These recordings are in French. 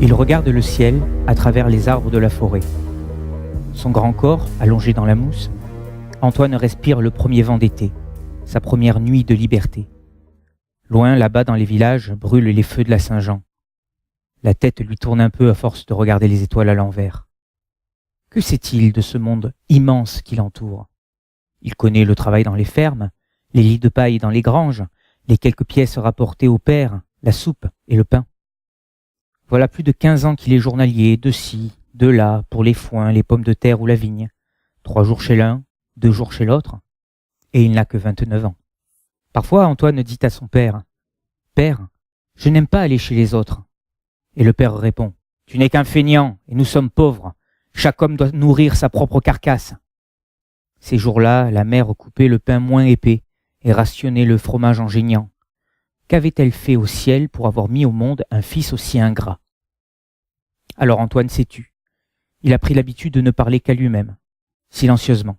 Il regarde le ciel à travers les arbres de la forêt. Son grand corps, allongé dans la mousse, Antoine respire le premier vent d'été, sa première nuit de liberté. Loin, là-bas dans les villages, brûlent les feux de la Saint-Jean. La tête lui tourne un peu à force de regarder les étoiles à l'envers. Que sait-il de ce monde immense qui l'entoure? Il connaît le travail dans les fermes, les lits de paille dans les granges, les quelques pièces rapportées au père, la soupe et le pain. Voilà plus de 15 ans qu'il est journalier, de ci, de là, pour les foins, les pommes de terre ou la vigne. 3 jours chez l'un, 2 jours chez l'autre, et il n'a que 29 ans. Parfois, Antoine dit à son père, « Père, je n'aime pas aller chez les autres. » Et le père répond, « Tu n'es qu'un feignant, et nous sommes pauvres. Chaque homme doit nourrir sa propre carcasse. » Ces jours-là, la mère coupait le pain moins épais et rationnait le fromage en geignant. Qu'avait-elle fait au ciel pour avoir mis au monde un fils aussi ingrat? Alors Antoine s'est tu. Il a pris l'habitude de ne parler qu'à lui-même, silencieusement.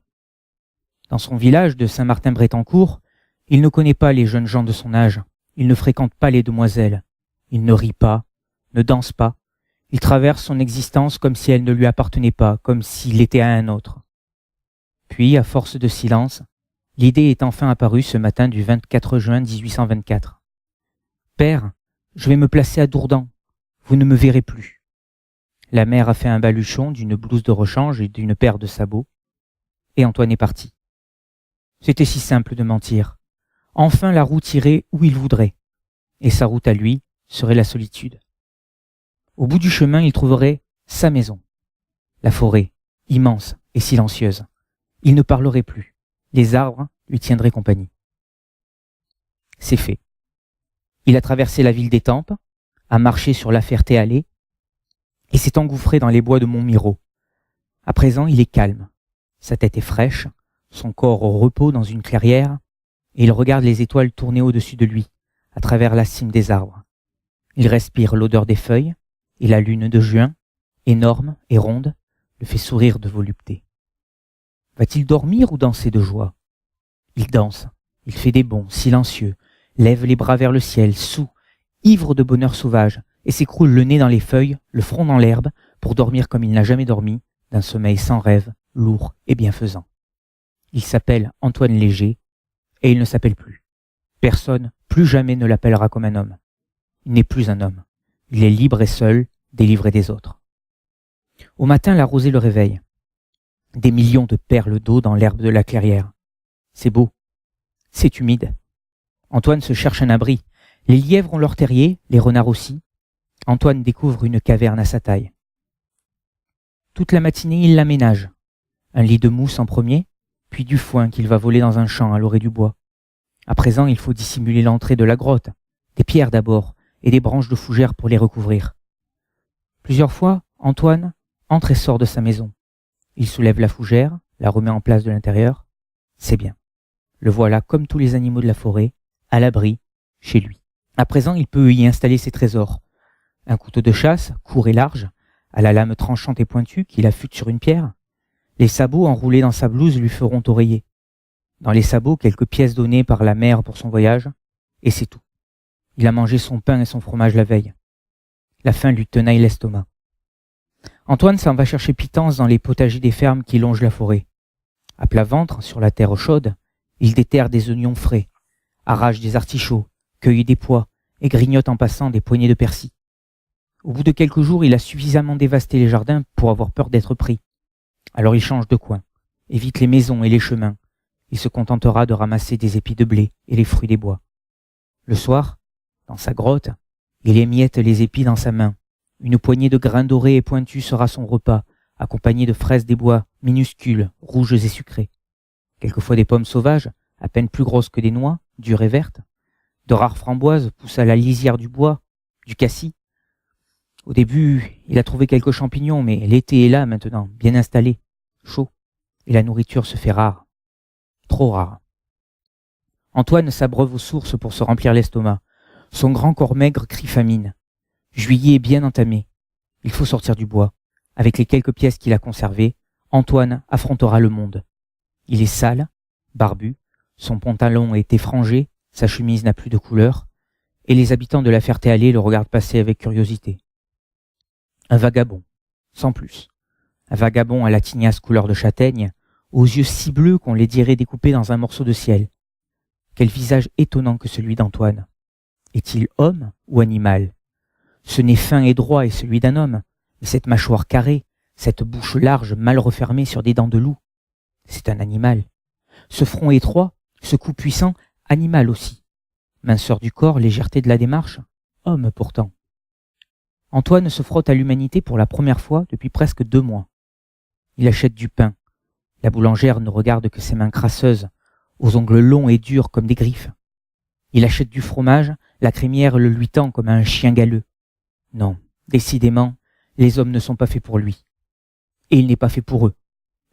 Dans son village de Saint-Martin-Brétancourt, il ne connaît pas les jeunes gens de son âge, il ne fréquente pas les demoiselles, il ne rit pas, ne danse pas, il traverse son existence comme si elle ne lui appartenait pas, comme s'il était à un autre. Puis, à force de silence, l'idée est enfin apparue ce matin du 24 juin 1824. « Père, je vais me placer à Dourdan, vous ne me verrez plus. » La mère a fait un baluchon d'une blouse de rechange et d'une paire de sabots, et Antoine est parti. C'était si simple de mentir. Enfin la route irait où il voudrait, et sa route à lui serait la solitude. Au bout du chemin, il trouverait sa maison, la forêt, immense et silencieuse. Il ne parlerait plus, les arbres lui tiendraient compagnie. C'est fait. Il a traversé la ville d'Étampes, a marché sur la Ferté-Alais, et s'est engouffré dans les bois de Montmirault. À présent, il est calme. Sa tête est fraîche, son corps au repos dans une clairière, et il regarde les étoiles tourner au-dessus de lui, à travers la cime des arbres. Il respire l'odeur des feuilles, et la lune de juin, énorme et ronde, le fait sourire de volupté. Va-t-il dormir ou danser de joie? Il danse, il fait des bonds silencieux, lève les bras vers le ciel, soûl, ivre de bonheur sauvage, et s'écroule le nez dans les feuilles, le front dans l'herbe, pour dormir comme il n'a jamais dormi, d'un sommeil sans rêve, lourd et bienfaisant. Il s'appelle Antoine Léger, et il ne s'appelle plus. Personne, plus jamais, ne l'appellera comme un homme. Il n'est plus un homme. Il est libre et seul, délivré des autres. Au matin, la rosée le réveille. Des millions de perles d'eau dans l'herbe de la clairière. C'est beau. C'est humide. Antoine se cherche un abri. Les lièvres ont leur terrier, les renards aussi. Antoine découvre une caverne à sa taille. Toute la matinée, il l'aménage. Un lit de mousse en premier, puis du foin qu'il va voler dans un champ à l'orée du bois. À présent, il faut dissimuler l'entrée de la grotte, des pierres d'abord, et des branches de fougère pour les recouvrir. Plusieurs fois, Antoine entre et sort de sa maison. Il soulève la fougère, la remet en place de l'intérieur. C'est bien. Le voilà, comme tous les animaux de la forêt, à l'abri, chez lui. À présent, il peut y installer ses trésors. Un couteau de chasse, court et large, à la lame tranchante et pointue qu'il affûte sur une pierre. Les sabots enroulés dans sa blouse lui feront oreiller. Dans les sabots, quelques pièces données par la mère pour son voyage, et c'est tout. Il a mangé son pain et son fromage la veille. La faim lui tenaille l'estomac. Antoine s'en va chercher pitance dans les potagers des fermes qui longent la forêt. À plat ventre, sur la terre chaude, il déterre des oignons frais, arrache des artichauts, cueille des pois et grignote en passant des poignées de persil. Au bout de quelques jours, il a suffisamment dévasté les jardins pour avoir peur d'être pris. Alors il change de coin, évite les maisons et les chemins. Il se contentera de ramasser des épis de blé et les fruits des bois. Le soir, dans sa grotte, il émiette les épis dans sa main. Une poignée de grains dorés et pointus sera son repas, accompagné de fraises des bois minuscules, rouges et sucrées. Quelquefois des pommes sauvages, à peine plus grosses que des noix, dures et vertes. De rares framboises poussent à la lisière du bois, du cassis. Au début, il a trouvé quelques champignons, mais l'été est là maintenant, bien installé, chaud, et la nourriture se fait rare. Trop rare. Antoine s'abreuve aux sources pour se remplir l'estomac. Son grand corps maigre crie famine. Juillet est bien entamé. Il faut sortir du bois. Avec les quelques pièces qu'il a conservées, Antoine affrontera le monde. Il est sale, barbu, son pantalon est effrangé, sa chemise n'a plus de couleur, et les habitants de la Ferté-Alais le regardent passer avec curiosité. Un vagabond, sans plus. Un vagabond à la tignasse couleur de châtaigne, aux yeux si bleus qu'on les dirait découpés dans un morceau de ciel. Quel visage étonnant que celui d'Antoine. Est-il homme ou animal? Ce nez fin et droit est celui d'un homme, mais cette mâchoire carrée, cette bouche large mal refermée sur des dents de loup, c'est un animal. Ce front étroit, ce cou puissant, animal aussi. Minceur du corps, légèreté de la démarche, homme pourtant. Antoine se frotte à l'humanité pour la première fois depuis presque 2 mois. Il achète du pain. La boulangère ne regarde que ses mains crasseuses, aux ongles longs et durs comme des griffes. Il achète du fromage, la crémière le lui tend comme à un chien galeux. Non, décidément, les hommes ne sont pas faits pour lui. Et il n'est pas fait pour eux.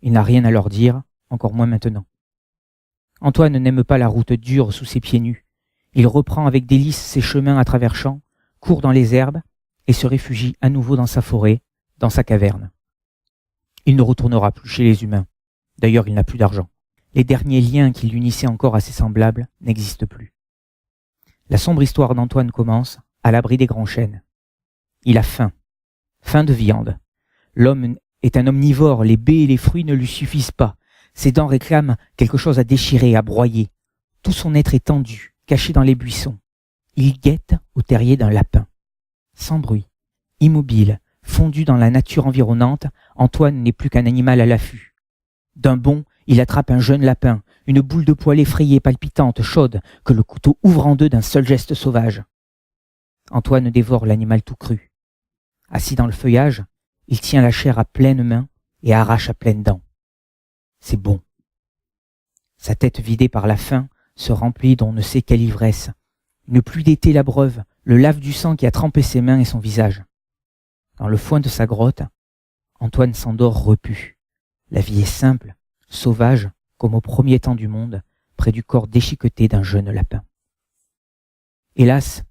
Il n'a rien à leur dire, encore moins maintenant. Antoine n'aime pas la route dure sous ses pieds nus. Il reprend avec délice ses chemins à travers champs, court dans les herbes et se réfugie à nouveau dans sa forêt, dans sa caverne. Il ne retournera plus chez les humains. D'ailleurs, il n'a plus d'argent. Les derniers liens qui l'unissaient encore à ses semblables n'existent plus. La sombre histoire d'Antoine commence à l'abri des grands chênes. Il a faim. Faim de viande. L'homme est un omnivore, les baies et les fruits ne lui suffisent pas. Ses dents réclament quelque chose à déchirer, à broyer. Tout son être est tendu, caché dans les buissons. Il guette au terrier d'un lapin. Sans bruit, immobile, fondu dans la nature environnante, Antoine n'est plus qu'un animal à l'affût. D'un bond, il attrape un jeune lapin, une boule de poil effrayée, palpitante, chaude, que le couteau ouvre en deux d'un seul geste sauvage. Antoine dévore l'animal tout cru. Assis dans le feuillage, il tient la chair à pleine main et arrache à pleines dents. C'est bon. Sa tête vidée par la faim se remplit d'on ne sait quelle ivresse. Une pluie d'été l'abreuve, le lave du sang qui a trempé ses mains et son visage. Dans le foin de sa grotte, Antoine s'endort repu. La vie est simple, sauvage, comme au premier temps du monde, près du corps déchiqueté d'un jeune lapin. Hélas,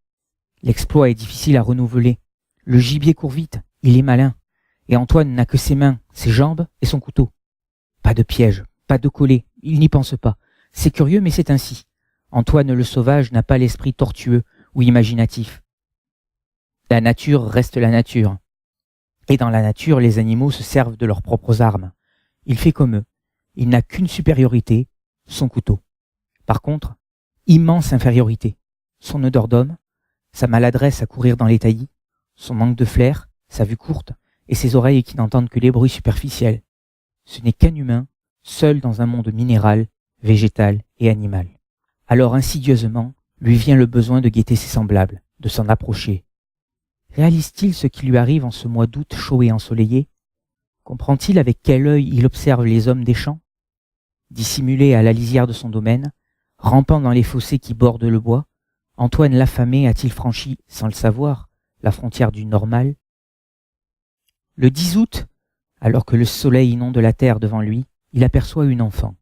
l'exploit est difficile à renouveler. Le gibier court vite, il est malin, et Antoine n'a que ses mains, ses jambes et son couteau. Pas de piège, pas de collet, il n'y pense pas. C'est curieux, mais c'est ainsi. Antoine le sauvage n'a pas l'esprit tortueux ou imaginatif. La nature reste la nature. Et dans la nature, les animaux se servent de leurs propres armes. Il fait comme eux. Il n'a qu'une supériorité, son couteau. Par contre, immense infériorité. Son odeur d'homme, sa maladresse à courir dans les taillis, son manque de flair, sa vue courte, et ses oreilles qui n'entendent que les bruits superficiels. Ce n'est qu'un humain, seul dans un monde minéral, végétal et animal. Alors insidieusement, lui vient le besoin de guetter ses semblables, de s'en approcher. Réalise-t-il ce qui lui arrive en ce mois d'août chaud et ensoleillé? Comprend-il avec quel œil il observe les hommes des champs? Dissimulé à la lisière de son domaine, rampant dans les fossés qui bordent le bois, Antoine l'affamé a-t-il franchi, sans le savoir, la frontière du normal? Le 10 août, alors que le soleil inonde la terre devant lui, il aperçoit une enfant.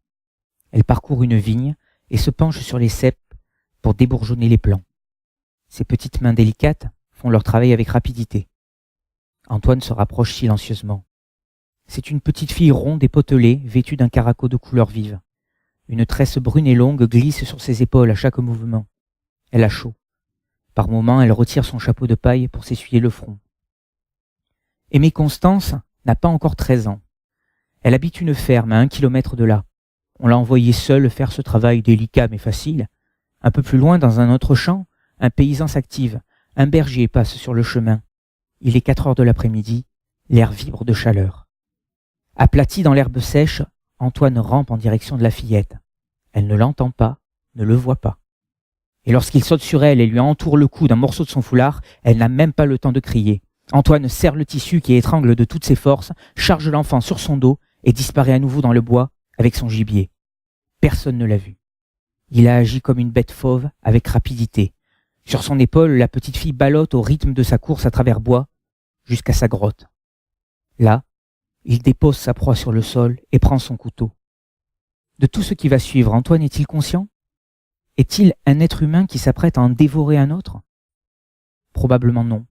Elle parcourt une vigne et se penche sur les ceps pour débourgeonner les plants. Ses petites mains délicates font leur travail avec rapidité. Antoine se rapproche silencieusement. C'est une petite fille ronde et potelée, vêtue d'un caraco de couleur vive. Une tresse brune et longue glisse sur ses épaules à chaque mouvement. Elle a chaud. Par moments, elle retire son chapeau de paille pour s'essuyer le front. Aimée Constance n'a pas encore 13 ans. Elle habite une ferme à 1 kilomètre de là. On l'a envoyée seule faire ce travail délicat mais facile. Un peu plus loin, dans un autre champ, un paysan s'active. Un berger passe sur le chemin. Il est 4 heures de l'après-midi. L'air vibre de chaleur. Aplati dans l'herbe sèche, Antoine rampe en direction de la fillette. Elle ne l'entend pas, ne le voit pas. Et lorsqu'il saute sur elle et lui entoure le cou d'un morceau de son foulard, elle n'a même pas le temps de crier. Antoine serre le tissu qui étrangle de toutes ses forces, charge l'enfant sur son dos et disparaît à nouveau dans le bois avec son gibier. Personne ne l'a vu. Il a agi comme une bête fauve avec rapidité. Sur son épaule, la petite fille ballotte au rythme de sa course à travers bois jusqu'à sa grotte. Là, il dépose sa proie sur le sol et prend son couteau. De tout ce qui va suivre, Antoine est-il conscient? Est-il un être humain qui s'apprête à en dévorer un autre? Probablement non.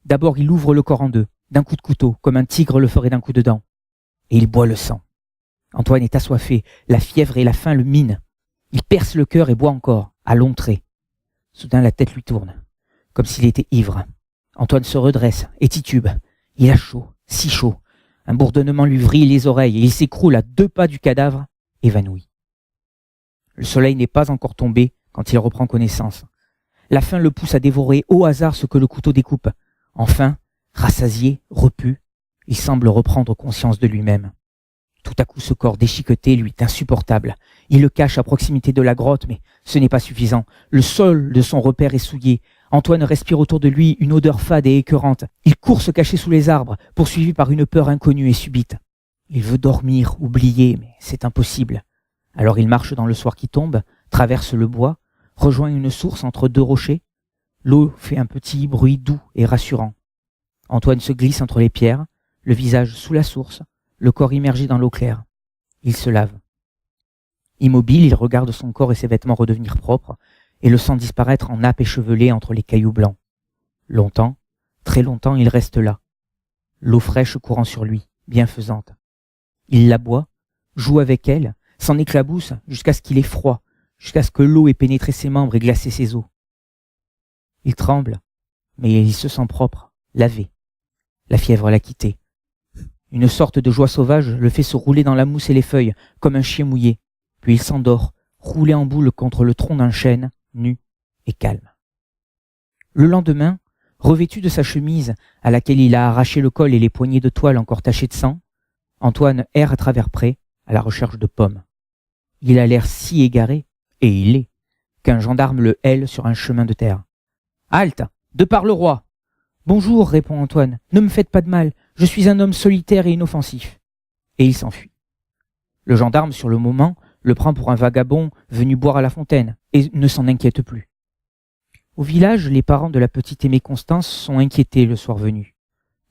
D'abord, il ouvre le corps en deux, d'un coup de couteau, comme un tigre le ferait d'un coup de dent. Et il boit le sang. Antoine est assoiffé, la fièvre et la faim le minent. Il perce le cœur et boit encore, à longs traits. Soudain, la tête lui tourne, comme s'il était ivre. Antoine se redresse et titube. Il a chaud, si chaud. Un bourdonnement lui vrille les oreilles et il s'écroule à 2 pas du cadavre, évanoui. Le soleil n'est pas encore tombé quand il reprend connaissance. La faim le pousse à dévorer au hasard ce que le couteau découpe. Enfin, rassasié, repu, il semble reprendre conscience de lui-même. Tout à coup, ce corps déchiqueté lui est insupportable. Il le cache à proximité de la grotte, mais ce n'est pas suffisant. Le sol de son repère est souillé. Antoine respire autour de lui une odeur fade et écœurante. Il court se cacher sous les arbres, poursuivi par une peur inconnue et subite. Il veut dormir, oublier, mais c'est impossible. Alors il marche dans le soir qui tombe, traverse le bois, rejoint une source entre 2 rochers. L'eau fait un petit bruit doux et rassurant. Antoine se glisse entre les pierres, le visage sous la source, le corps immergé dans l'eau claire. Il se lave. Immobile, il regarde son corps et ses vêtements redevenir propres, et le sent disparaître en nappes échevelées entre les cailloux blancs. Longtemps, très longtemps, il reste là, l'eau fraîche courant sur lui, bienfaisante. Il la boit, joue avec elle, s'en éclabousse jusqu'à ce qu'il ait froid, jusqu'à ce que l'eau ait pénétré ses membres et glacé ses os. Il tremble, mais il se sent propre, lavé. La fièvre l'a quitté. Une sorte de joie sauvage le fait se rouler dans la mousse et les feuilles, comme un chien mouillé. Puis il s'endort, roulé en boule contre le tronc d'un chêne, nu et calme. Le lendemain, revêtu de sa chemise à laquelle il a arraché le col et les poignées de toile encore tachées de sang, Antoine erre à travers prés à la recherche de pommes. Il a l'air si égaré, et il est, qu'un gendarme le hèle sur un chemin de terre. « Halte, de par le roi !»« Bonjour, répond Antoine, ne me faites pas de mal, je suis un homme solitaire et inoffensif. » Et il s'enfuit. Le gendarme, sur le moment, le prend pour un vagabond venu boire à la fontaine, et ne s'en inquiète plus. Au village, les parents de la petite Aimée Constance sont inquiétés le soir venu.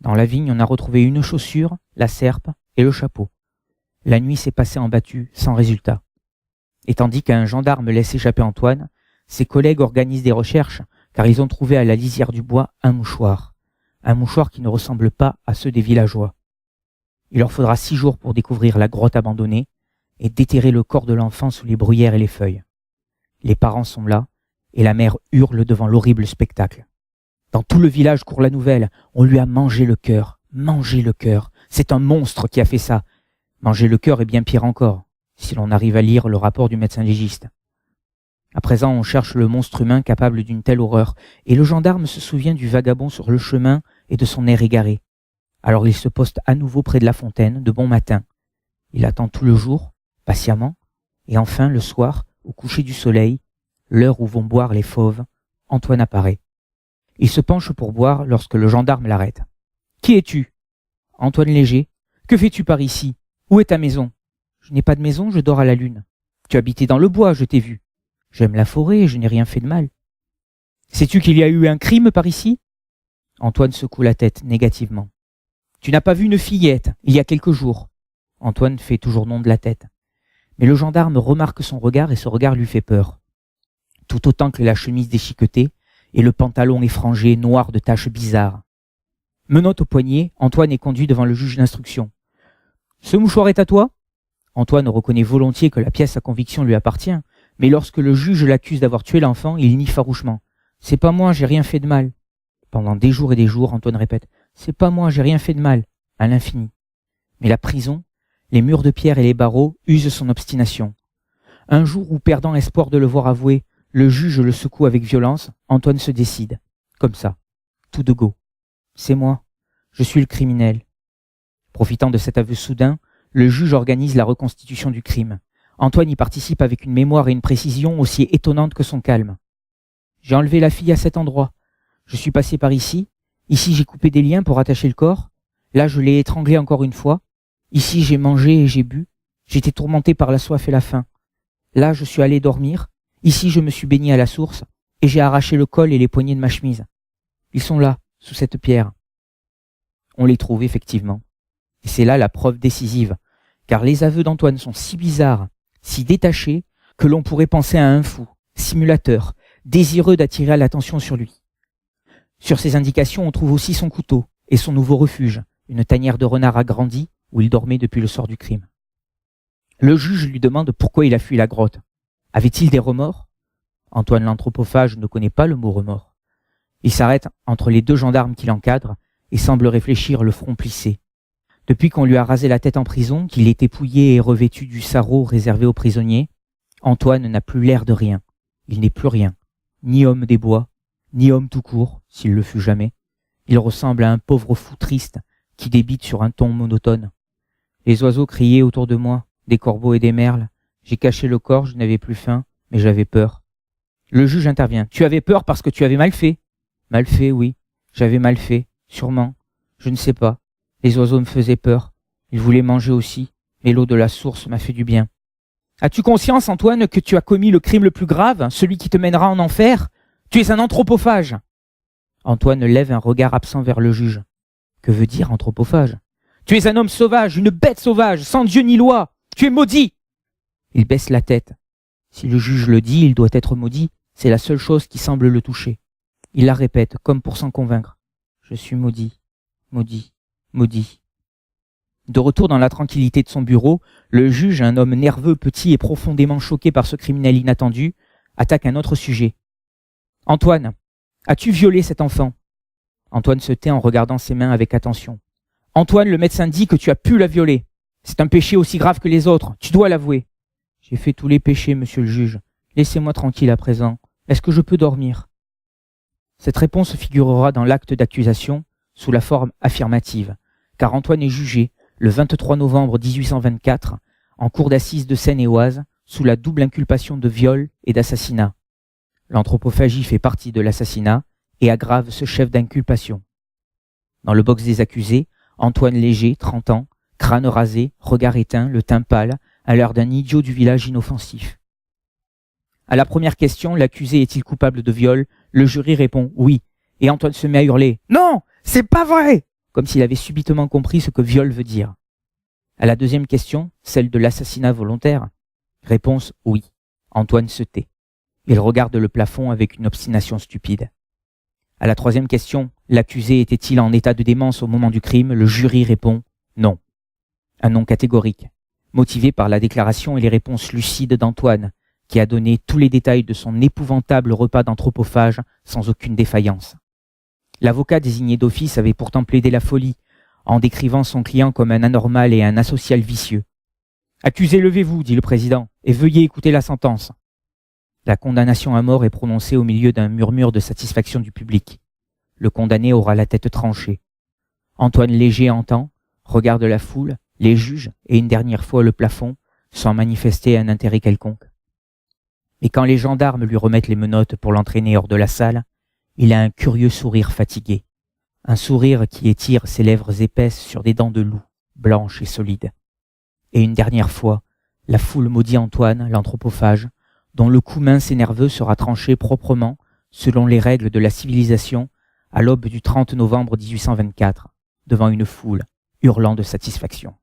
Dans la vigne, on a retrouvé une chaussure, la serpe et le chapeau. La nuit s'est passée en battue, sans résultat. Et tandis qu'un gendarme laisse échapper Antoine, ses collègues organisent des recherches, car ils ont trouvé à la lisière du bois un mouchoir qui ne ressemble pas à ceux des villageois. Il leur faudra 6 jours pour découvrir la grotte abandonnée et déterrer le corps de l'enfant sous les bruyères et les feuilles. Les parents sont là, et la mère hurle devant l'horrible spectacle. Dans tout le village court la nouvelle, on lui a mangé le cœur, c'est un monstre qui a fait ça. Manger le cœur est bien pire encore, si l'on arrive à lire le rapport du médecin légiste. À présent, on cherche le monstre humain capable d'une telle horreur, et le gendarme se souvient du vagabond sur le chemin et de son air égaré. Alors il se poste à nouveau près de la fontaine, de bon matin. Il attend tout le jour, patiemment, et enfin, le soir, au coucher du soleil, l'heure où vont boire les fauves, Antoine apparaît. Il se penche pour boire lorsque le gendarme l'arrête. « Qui es-tu » ?»« Antoine Léger. »« Que fais-tu par ici ? Où est ta maison ?»« Je n'ai pas de maison, je dors à la lune. »« Tu habitais dans le bois, je t'ai vu. »« J'aime la forêt et je n'ai rien fait de mal. »« Sais-tu qu'il y a eu un crime par ici ?» Antoine secoue la tête négativement. « Tu n'as pas vu une fillette, il y a quelques jours ?» Antoine fait toujours non de la tête. Mais le gendarme remarque son regard et ce regard lui fait peur. Tout autant que la chemise déchiquetée et le pantalon effrangé, noir de taches bizarres. Menotte au poignet, Antoine est conduit devant le juge d'instruction. « Ce mouchoir est à toi ?» Antoine reconnaît volontiers que la pièce à conviction lui appartient, mais lorsque le juge l'accuse d'avoir tué l'enfant, il nie farouchement. « C'est pas moi, j'ai rien fait de mal. » Pendant des jours et des jours, Antoine répète « C'est pas moi, j'ai rien fait de mal » à l'infini. Mais la prison, les murs de pierre et les barreaux usent son obstination. Un jour où, perdant espoir de le voir avouer, le juge le secoue avec violence, Antoine se décide. Comme ça, tout de go. « C'est moi, je suis le criminel. » Profitant de cet aveu soudain, le juge organise la reconstitution du crime. Antoine y participe avec une mémoire et une précision aussi étonnantes que son calme. « J'ai enlevé la fille à cet endroit. Je suis passé par ici. Ici, j'ai coupé des liens pour attacher le corps. Là, je l'ai étranglé encore une fois. Ici, j'ai mangé et j'ai bu. J'étais tourmenté par la soif et la faim. Là, je suis allé dormir. Ici, je me suis baigné à la source et j'ai arraché le col et les poignets de ma chemise. Ils sont là, sous cette pierre. » On les trouve effectivement. Et c'est là la preuve décisive, car les aveux d'Antoine sont si bizarres, si détachés, que l'on pourrait penser à un fou, simulateur, désireux d'attirer l'attention sur lui. Sur ces indications, on trouve aussi son couteau et son nouveau refuge, une tanière de renard agrandie où il dormait depuis le soir du crime. Le juge lui demande pourquoi il a fui la grotte. Avait-il des remords ? Antoine l'anthropophage ne connaît pas le mot remords. Il s'arrête entre les 2 gendarmes qui l'encadrent et semble réfléchir le front plissé. Depuis qu'on lui a rasé la tête en prison, qu'il est épouillé et revêtu du sarrau réservé aux prisonniers, Antoine n'a plus l'air de rien. Il n'est plus rien, ni homme des bois, ni homme tout court, s'il le fut jamais. Il ressemble à un pauvre fou triste qui débite sur un ton monotone. Les oiseaux criaient autour de moi, des corbeaux et des merles. J'ai caché le corps, je n'avais plus faim, mais j'avais peur. Le juge intervient. Tu avais peur parce que tu avais mal fait. Mal fait, oui. J'avais mal fait, sûrement. Je ne sais pas. Les oiseaux me faisaient peur. Ils voulaient manger aussi, mais l'eau de la source m'a fait du bien. As-tu conscience, Antoine, que tu as commis le crime le plus grave, celui qui te mènera en enfer? Tu es un anthropophage. Antoine lève un regard absent vers le juge. Que veut dire anthropophage? Tu es un homme sauvage, une bête sauvage, sans Dieu ni loi. Tu es maudit. Il baisse la tête. Si le juge le dit, il doit être maudit. C'est la seule chose qui semble le toucher. Il la répète, comme pour s'en convaincre. Je suis maudit, maudit, maudit. De retour dans la tranquillité de son bureau, le juge, un homme nerveux, petit et profondément choqué par ce criminel inattendu, attaque un autre sujet. Antoine, as-tu violé cet enfant? Antoine se tait en regardant ses mains avec attention. Antoine, le médecin dit que tu as pu la violer. C'est un péché aussi grave que les autres, tu dois l'avouer. J'ai fait tous les péchés, monsieur le juge. Laissez-moi tranquille à présent. Est-ce que je peux dormir? Cette réponse figurera dans l'acte d'accusation sous la forme affirmative, car Antoine est jugé le 23 novembre 1824 en cour d'assises de Seine-et-Oise sous la double inculpation de viol et d'assassinat. L'anthropophagie fait partie de l'assassinat et aggrave ce chef d'inculpation. Dans le box des accusés, Antoine Léger, 30 ans, crâne rasé, regard éteint, le teint pâle, a l'air d'un idiot du village inoffensif. À la première question, l'accusé est-il coupable de viol? Le jury répond oui, et Antoine se met à hurler « Non, c'est pas vrai !» comme s'il avait subitement compris ce que viol veut dire. À la deuxième question, celle de l'assassinat volontaire, réponse oui. Antoine se tait. Il regarde le plafond avec une obstination stupide. À la troisième question, l'accusé était-il en état de démence au moment du crime? Le jury répond non. Un non catégorique, motivé par la déclaration et les réponses lucides d'Antoine, qui a donné tous les détails de son épouvantable repas d'anthropophage sans aucune défaillance. L'avocat désigné d'office avait pourtant plaidé la folie, en décrivant son client comme un anormal et un asocial vicieux. « Accusé, levez-vous, dit le président, et veuillez écouter la sentence. » La condamnation à mort est prononcée au milieu d'un murmure de satisfaction du public. Le condamné aura la tête tranchée. Antoine Léger entend, regarde la foule, les juges et une dernière fois le plafond, sans manifester un intérêt quelconque. Et quand les gendarmes lui remettent les menottes pour l'entraîner hors de la salle, il a un curieux sourire fatigué, un sourire qui étire ses lèvres épaisses sur des dents de loup, blanches et solides. Et une dernière fois, la foule maudit Antoine, l'anthropophage, dont le cou mince et nerveux sera tranché proprement, selon les règles de la civilisation, à l'aube du 30 novembre 1824, devant une foule hurlant de satisfaction.